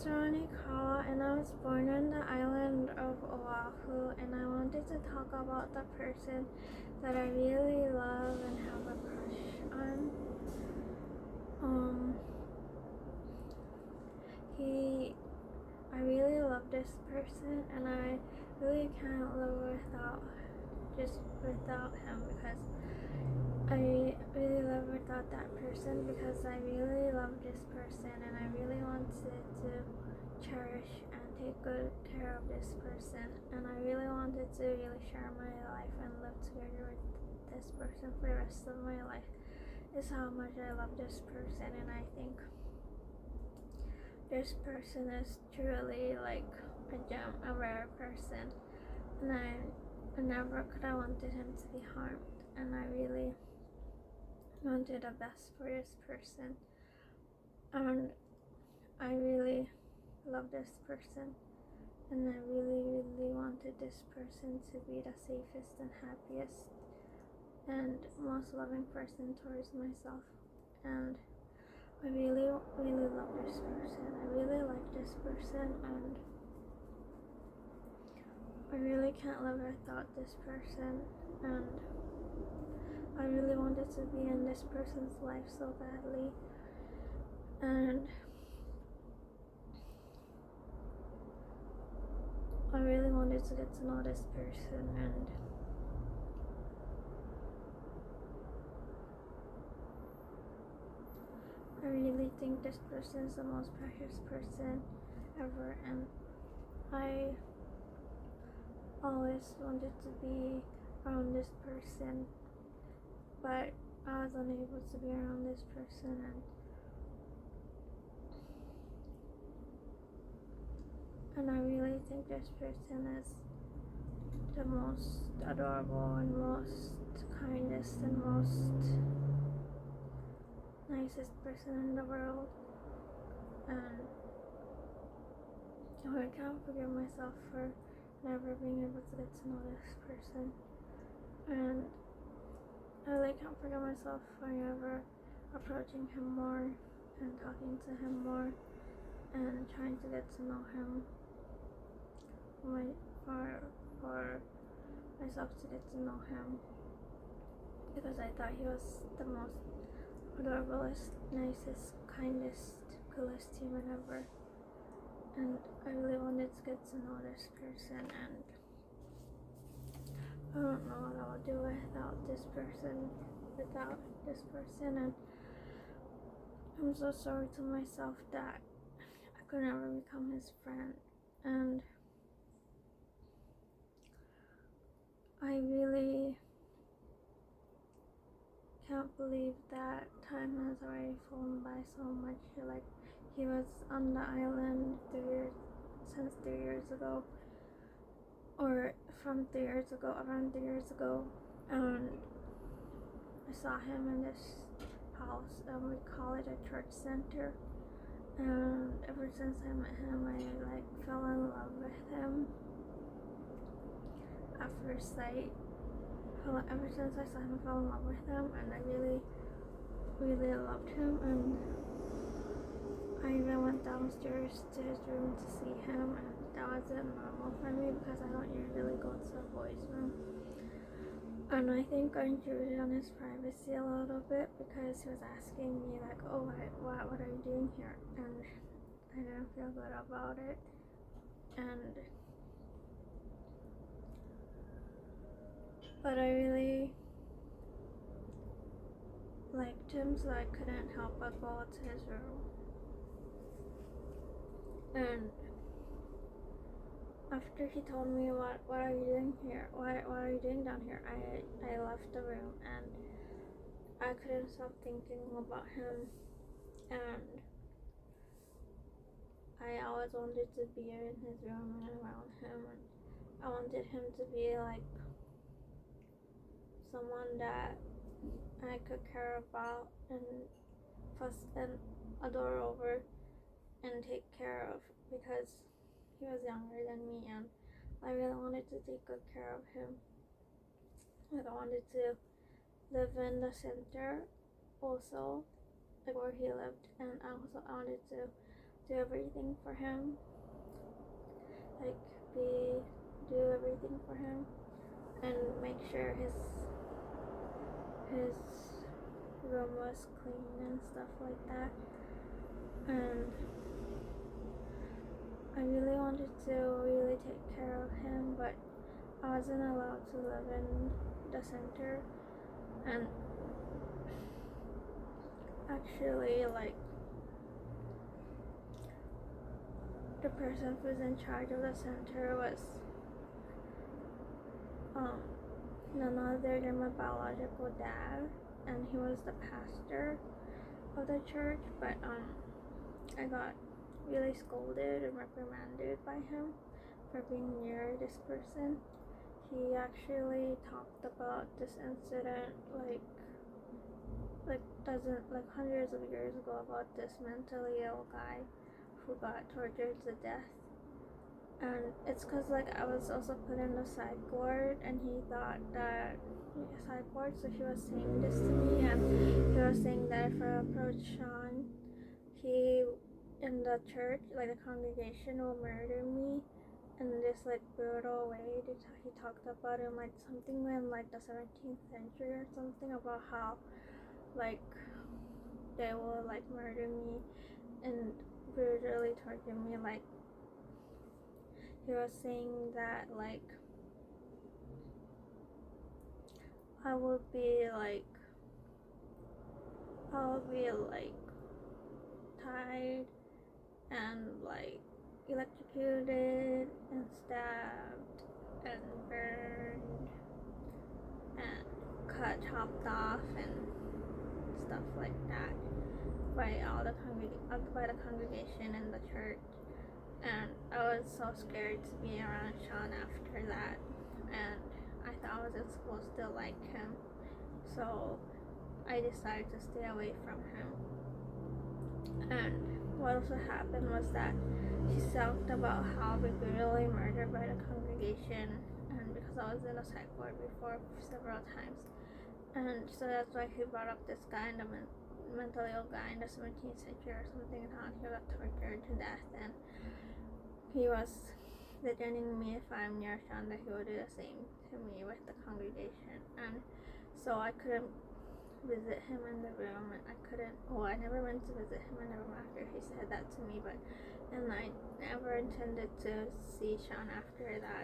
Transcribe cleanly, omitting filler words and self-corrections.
is Ronnie Kawa, and I was born on the island of Oahu, and I wanted to talk about the person that I really love and have a crush on. Um, I really love this person, and I really can't live without him, because I really love without that person, because I really love this person, and I really wanted to cherish and take good care of this person, and I really wanted to really share my life and live together with this person for the rest of my life. Is how much I love this person, and I think this person is truly like a gem, a rare person, and I never could have wanted him to be harmed, and I really wanted the best for this person, and I really love this person, and I really wanted this person to be the safest and happiest and most loving person towards myself, and I really love this person. I really like this person, and I really can't live without this person, and I really wanted to be in this person's life so badly, and I really wanted to get to know this person, and I really think this person is the most precious person ever, and I always wanted to be around this person, but I was unable to be around this person, and I really think this person is the most adorable and most kindest and most nicest person in the world, and I can't forgive myself for never being able to get to know this person, and I really can't forgive myself for never approaching him more and talking to him more and trying to get to know him for myself, to get to know him, because I thought he was the most adorablest, nicest, kindest, coolest human ever, and I really wanted to get to know this person, and I don't know what I'll do without this person, and I'm so sorry to myself that I could never become his friend, and I really can't believe that time has already flown by so much. Like, he was on the island since 3 years ago, or from 3 years ago, around 3 years ago, and I saw him in this house, and we call it a church center, and ever since I met him, I fell in love with him at first sight. Ever since I saw him, I fell in love with him, and I really loved him, and I even went downstairs to his room to see him, and that wasn't normal for me because I don't usually go to a boy's room, and I think I intruded on his privacy a little bit, because he was asking me like, oh, what are you doing here, and I didn't feel good about it, but I really liked him, so I couldn't help but go to his room. And after he told me, what are you doing here? What are you doing down here? I left the room, and I couldn't stop thinking about him, and I always wanted to be in his room and around him, and I wanted him to be like someone that I could care about and fuss and adore over and take care of, because he was younger than me, and I really wanted to take good care of him. Like, I wanted to live in the center also, like where he lived, and I wanted to do everything for him, like do everything for him, and make sure his room was clean and stuff like that. And I really wanted to really take care of him, but I wasn't allowed to live in the center. And actually, like, the person who's in charge of the center was none other than my biological dad, and he was the pastor of the church. But I got really scolded and reprimanded by him for being near this person. He actually talked about this incident like hundreds of years ago, about this mentally ill guy who got tortured to death. And it's because like I was also put in the psych ward, and he thought that psych ward, so he was saying this to me, and he was saying that if I approach Sean, he in the church, like the congregation, will murder me in this like brutal way. He talked about it like something in like the 17th century or something, about how like they will like murder me and brutally torture me. Like he was saying that like I will be like tied and like electrocuted and stabbed and burned and chopped off and stuff like that by the congregation in the church. And I was so scared to be around Sean after that, and I thought I wasn't supposed to like him, so I decided to stay away from him. And what also happened was that she talked about how we brutally murdered by the congregation, and because I was in a psych ward before several times, and so that's why he brought up this guy, the mentally ill guy in the 17th century or something, and how he got tortured to death. And he was threatening me if I'm near Sean that he would do the same to me with the congregation. And so I couldn't visit him in the room, and I never went to visit him in the room after he said that to me, and I never intended to see Sean after that.